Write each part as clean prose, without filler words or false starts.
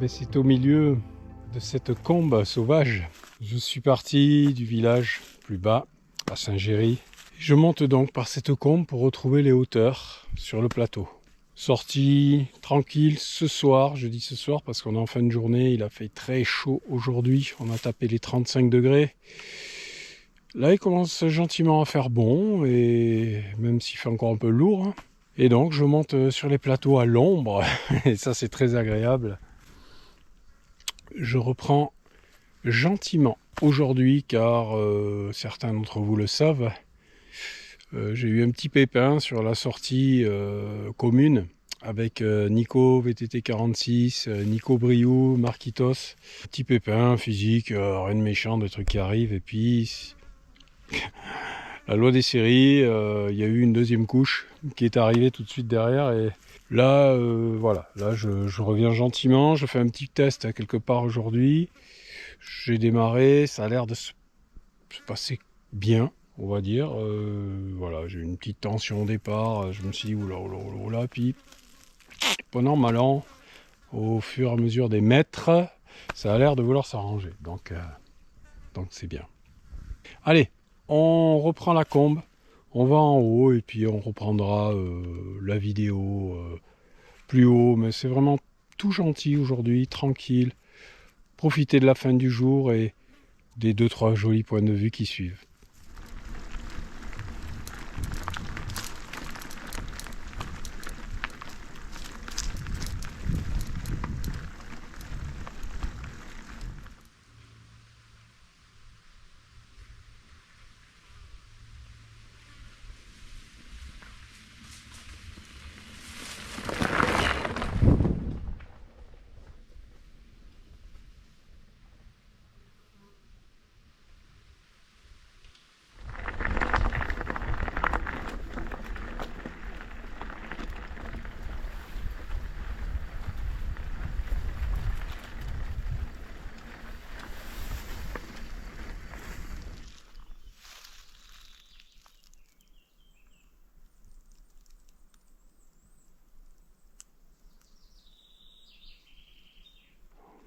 Mais c'est au milieu de cette combe sauvage. Je suis parti du village plus bas, à Saint-Géry. Je monte donc par cette combe pour retrouver les hauteurs sur le plateau. Sortie tranquille ce soir, je dis ce soir parce qu'on est en fin de journée, il a fait très chaud aujourd'hui, on a tapé les 35 degrés. Là il commence gentiment à faire bon, et même s'il fait encore un peu lourd. Hein. Et donc je monte sur les plateaux à l'ombre, et ça c'est très agréable. Je reprends gentiment aujourd'hui car certains d'entre vous le savent. J'ai eu un petit pépin sur la sortie commune avec Nico VTT46, Nico Briou, Marquitos. Petit pépin physique, rien de méchant, des trucs qui arrivent. Et puis, la loi des séries, il y a eu une deuxième couche qui est arrivée tout de suite derrière. Et là, voilà, là je reviens gentiment. Je fais un petit test quelque part aujourd'hui. J'ai démarré, ça a l'air de se passer bien. On va dire, voilà, j'ai eu une petite tension au départ, je me suis dit oula, puis pendant mal an, au fur et à mesure des mètres, ça a l'air de vouloir s'arranger, donc c'est bien. Allez, on reprend la combe, on va en haut et puis on reprendra la vidéo plus haut, mais c'est vraiment tout gentil aujourd'hui, tranquille, profitez de la fin du jour et des 2-3 jolis points de vue qui suivent.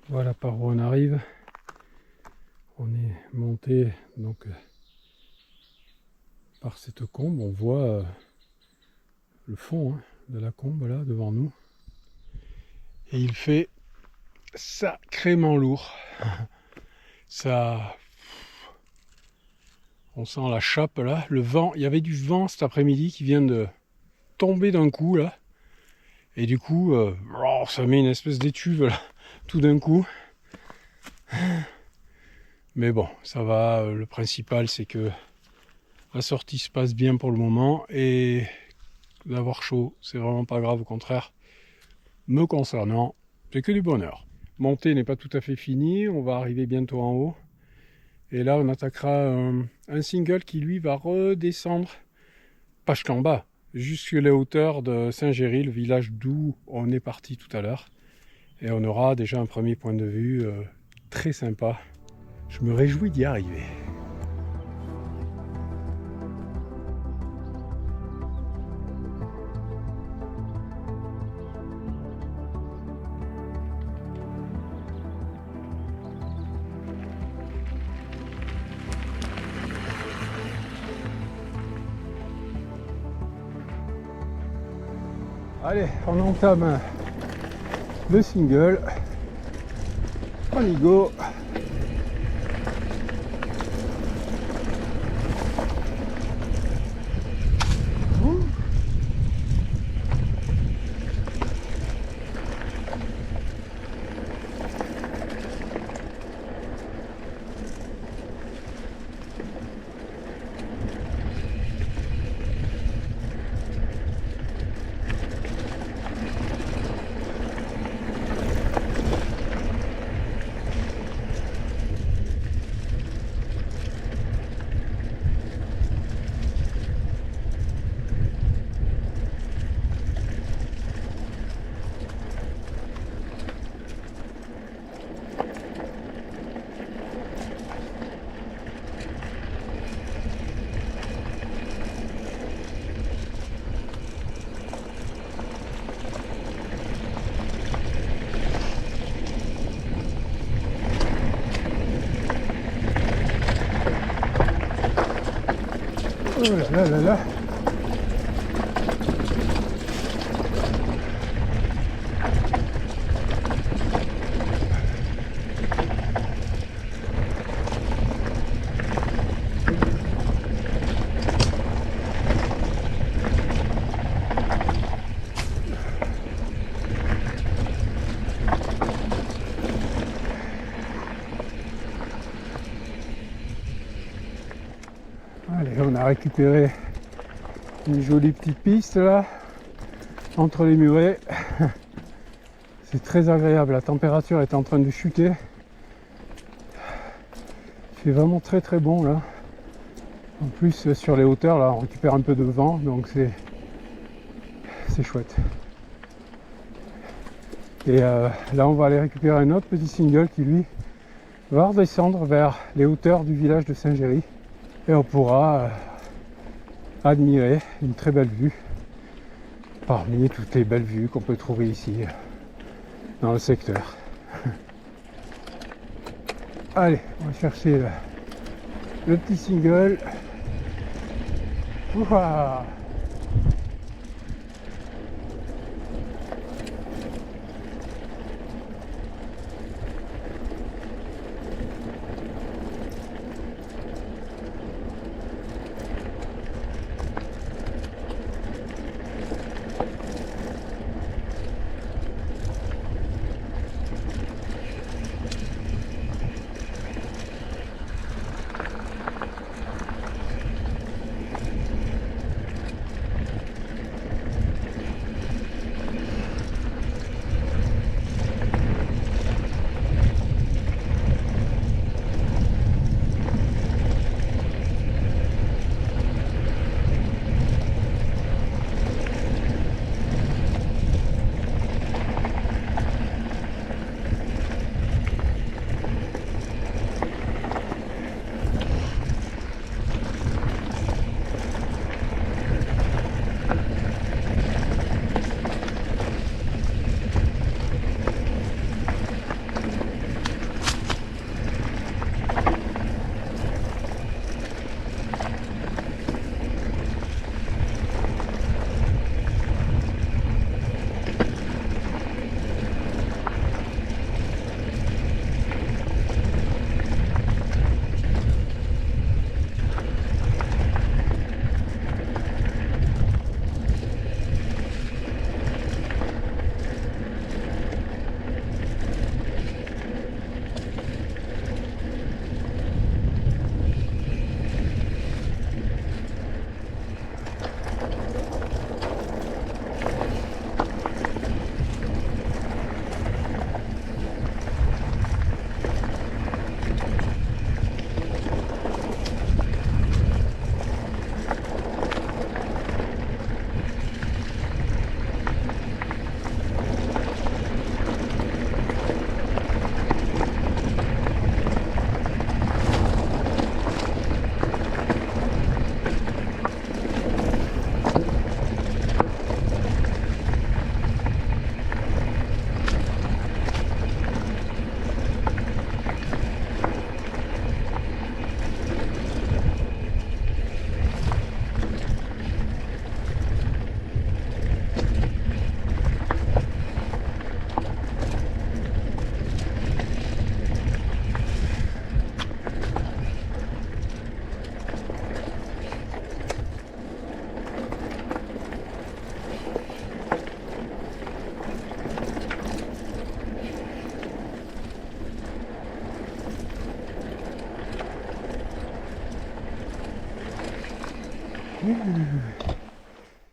Voilà par où on arrive. On est monté donc par cette combe. On voit le fond de la combe là devant nous. Et il fait sacrément lourd. Ça, on sent la chape là. Le vent, il y avait du vent cet après-midi qui vient de tomber d'un coup là. Et du coup, ça met une espèce d'étuve là, tout d'un coup. Mais bon, ça va. Le principal, c'est que la sortie se passe bien pour le moment. Et d'avoir chaud, c'est vraiment pas grave. Au contraire, me concernant, c'est que du bonheur. Montée n'est pas tout à fait finie. On va arriver bientôt en haut. Et là, on attaquera un single qui, lui, va redescendre, pas jusqu'en bas, jusqu'à la hauteur de Saint-Géry, le village d'où on est parti tout à l'heure. Et on aura déjà un premier point de vue très sympa. Je me réjouis d'y arriver. Allez, on entame le single. On y go. Oh là là là là. Allez, on a récupéré une jolie petite piste là, entre les murets. C'est très agréable, la température est en train de chuter. Il fait vraiment très très bon là. En plus sur les hauteurs là, on récupère un peu de vent, donc c'est chouette. Et là on va aller récupérer un autre petit single qui lui va redescendre vers les hauteurs du village de Saint-Géry. Et on pourra admirer une très belle vue parmi toutes les belles vues qu'on peut trouver ici dans le secteur. Allez, on va chercher le petit single. Ouah.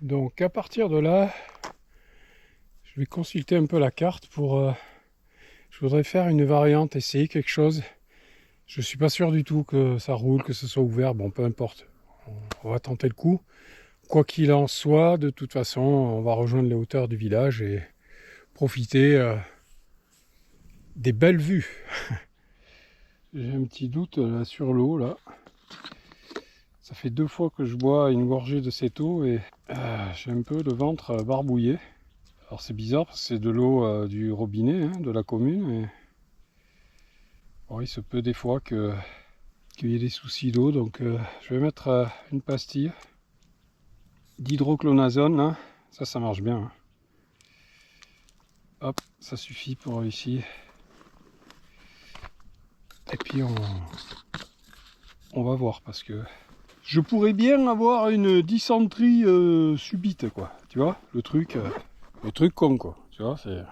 Donc à partir de là, je vais consulter un peu la carte pour... je voudrais faire une variante, essayer quelque chose. Je suis pas sûr du tout que ça roule, que ce soit ouvert. Bon, peu importe. On va tenter le coup. Quoi qu'il en soit, de toute façon, on va rejoindre les hauteurs du village et profiter des belles vues. J'ai un petit doute là, sur l'eau là. Ça fait 2 fois que je bois une gorgée de cette eau et j'ai un peu le ventre barbouillé. Alors c'est bizarre parce que c'est de l'eau du robinet de la commune. Et... bon, il se peut des fois qu'il qu'il y ait des soucis d'eau, donc je vais mettre une pastille d'hydroclonazone, hein. Ça marche bien, hein. Hop, ça suffit pour ici. Et puis on va voir, parce que je pourrais bien avoir une dysenterie subite, quoi. Tu vois, le truc con, quoi. Tu vois, c'est...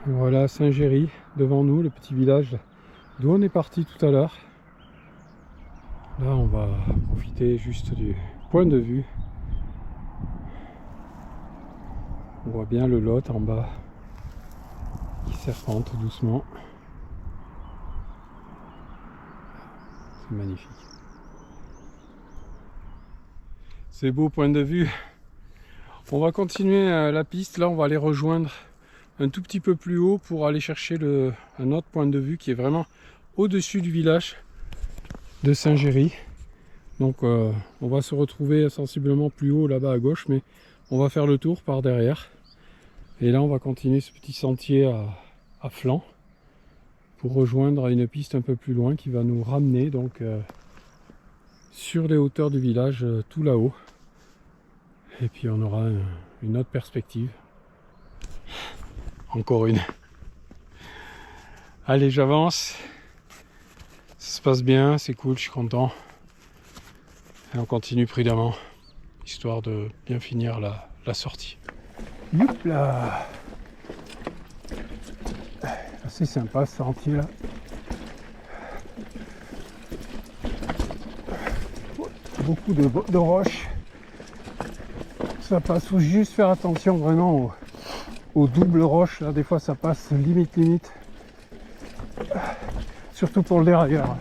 Voilà Saint-Géry devant nous, le petit village d'où on est parti tout à l'heure. Là on va profiter juste du point de vue. On voit bien le Lot en bas qui serpente doucement. C'est magnifique. C'est beau point de vue. On va continuer la piste. Là on va aller rejoindre un tout petit peu plus haut pour aller chercher un autre point de vue qui est vraiment au-dessus du village de Saint-Géry. Donc on va se retrouver sensiblement plus haut là-bas à gauche, mais on va faire le tour par derrière. Et là on va continuer ce petit sentier à flanc pour rejoindre une piste un peu plus loin qui va nous ramener donc sur les hauteurs du village tout là-haut. Et puis on aura une autre perspective. Encore une. Allez, j'avance. Ça se passe bien, c'est cool, je suis content. Et on continue prudemment, histoire de bien finir la sortie. Youp là. C'est sympa ce sentier là. Beaucoup de roches. Ça passe, faut juste faire attention vraiment aux doubles roches, là des fois ça passe limite, surtout pour le dérailleur.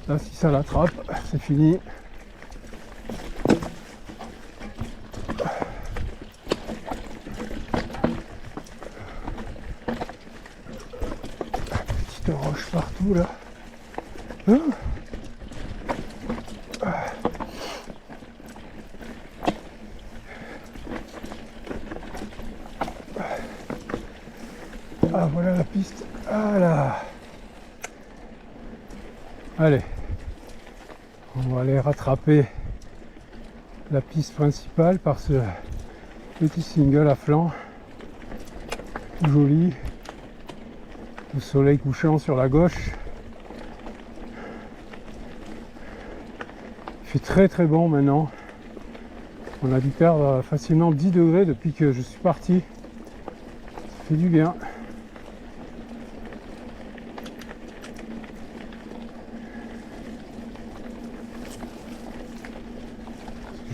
Là si ça l'attrape, c'est fini. Petite roche partout là. Ah voilà la piste. Ah là. Allez. On va aller rattraper la piste principale par ce petit single à flanc. Joli. Le soleil couchant sur la gauche. Il fait très bon maintenant. On a dû perdre facilement 10 degrés depuis que je suis parti. Ça fait du bien.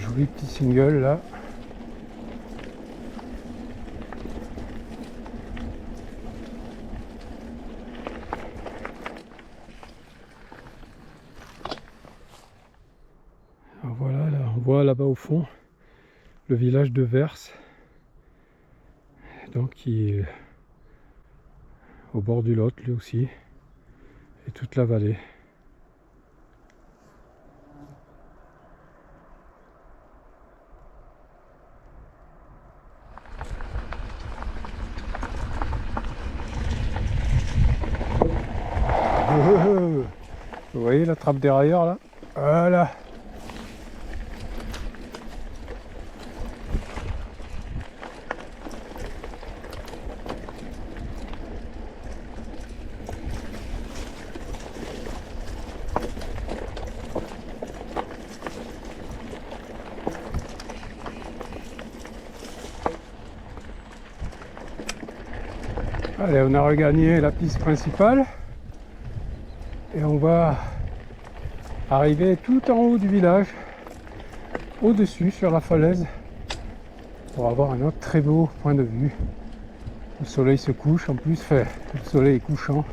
joli petit single là. Alors voilà, là, on voit là-bas au fond le village de Vers, donc qui est au bord du Lot lui aussi, et toute la vallée. Vous voyez la trappe dérailleur là? Voilà. Allez, on a regagné la piste principale et on va arriver tout en haut du village, au-dessus sur la falaise, pour avoir un autre très beau point de vue. Le soleil se couche en plus, le soleil est couchant.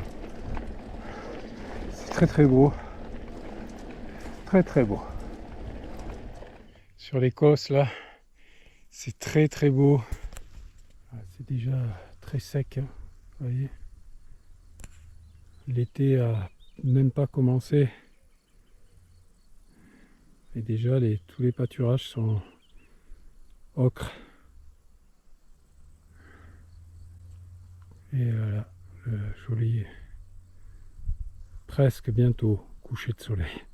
C'est très très beau, très très beau. Sur l'Écosse là, c'est très très beau. C'est déjà très sec, hein, vous voyez. L'été a même pas commencé. Et déjà tous les pâturages sont ocre. Et voilà, le joli, presque bientôt coucher de soleil.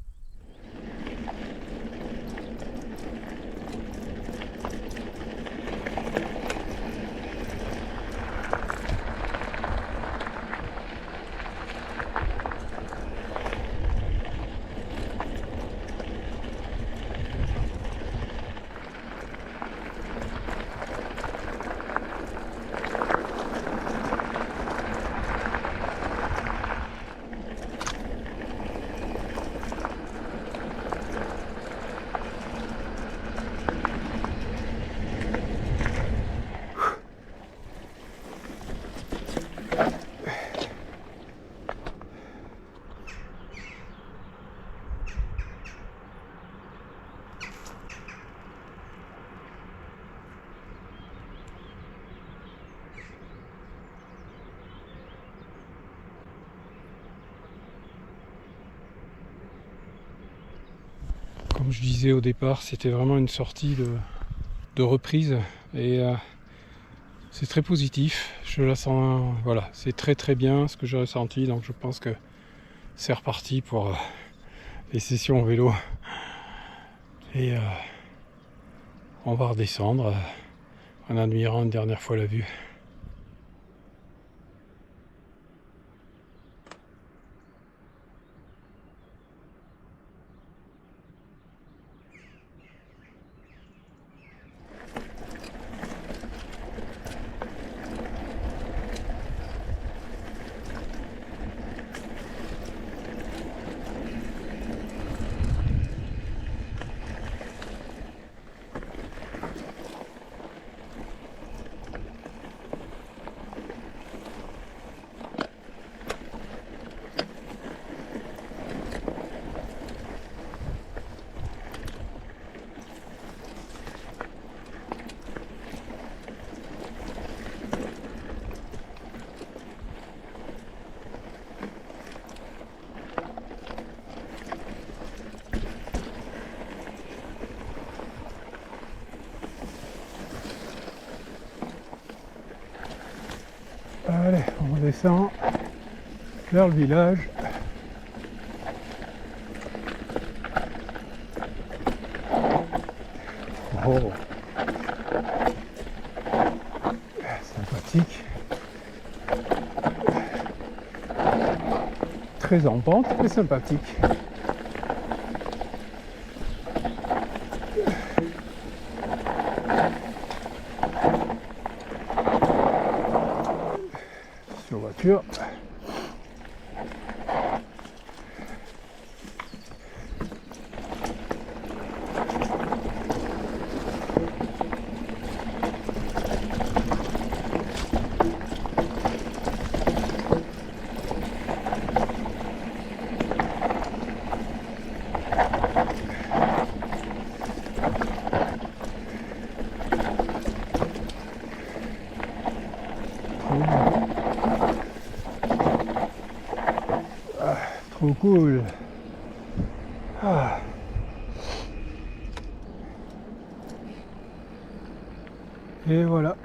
Comme je disais au départ, c'était vraiment une sortie de reprise et c'est très positif. Je la sens, voilà, c'est très très bien ce que j'ai ressenti, donc je pense que c'est reparti pour les sessions en vélo. Et on va redescendre en admirant une dernière fois la vue. Allez, on descend vers le village. Oh, sympathique. Très en pente, mais sympathique. Sur voiture. trop cool. Ah. Et voilà.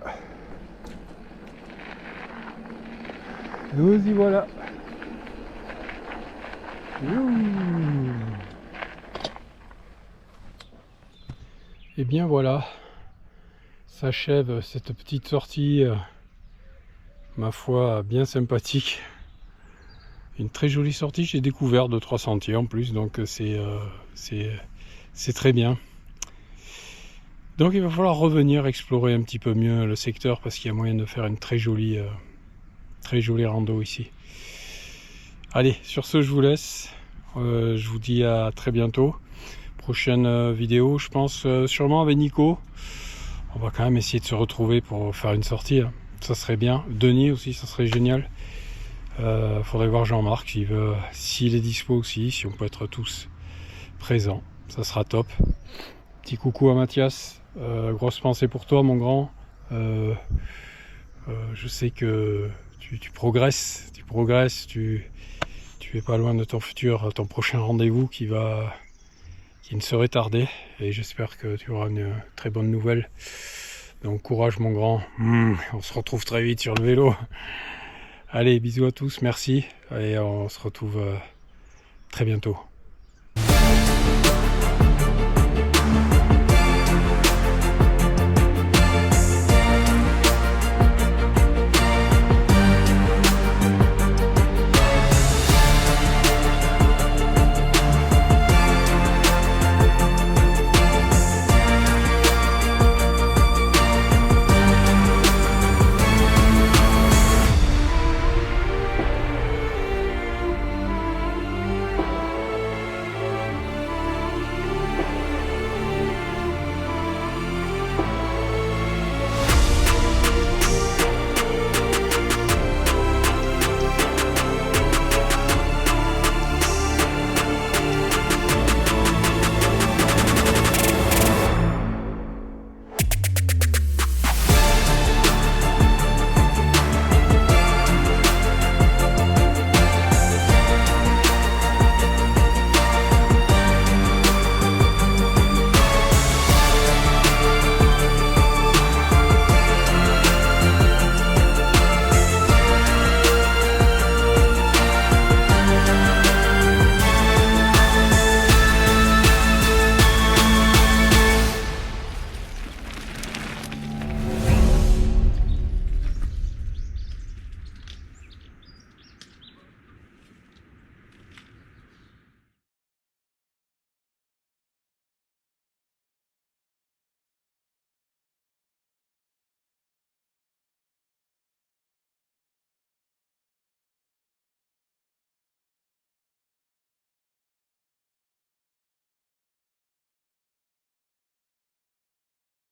Nous y voilà. Et bien voilà, s'achève cette petite sortie, ma foi, bien sympathique. Une très jolie sortie, j'ai découvert 2-3 sentiers en plus, donc c'est très bien. Donc il va falloir revenir explorer un petit peu mieux le secteur parce qu'il y a moyen de faire une très jolie rando ici. Allez, sur ce je vous laisse, je vous dis à très bientôt. Prochaine vidéo, je pense sûrement avec Nico. On va quand même essayer de se retrouver pour faire une sortie, hein. Ça serait bien. Denis aussi, ça serait génial. Faudrait voir Jean-Marc s'il est dispo aussi, si on peut être tous présents, ça sera top. Petit coucou à Mathias, grosse pensée pour toi mon grand. Je sais que tu progresses, tu es pas loin de ton ton prochain rendez-vous qui ne serait tardé, et j'espère que tu auras une très bonne nouvelle. Donc courage mon grand, on se retrouve très vite sur le vélo. Allez, bisous à tous, merci, et on se retrouve très bientôt.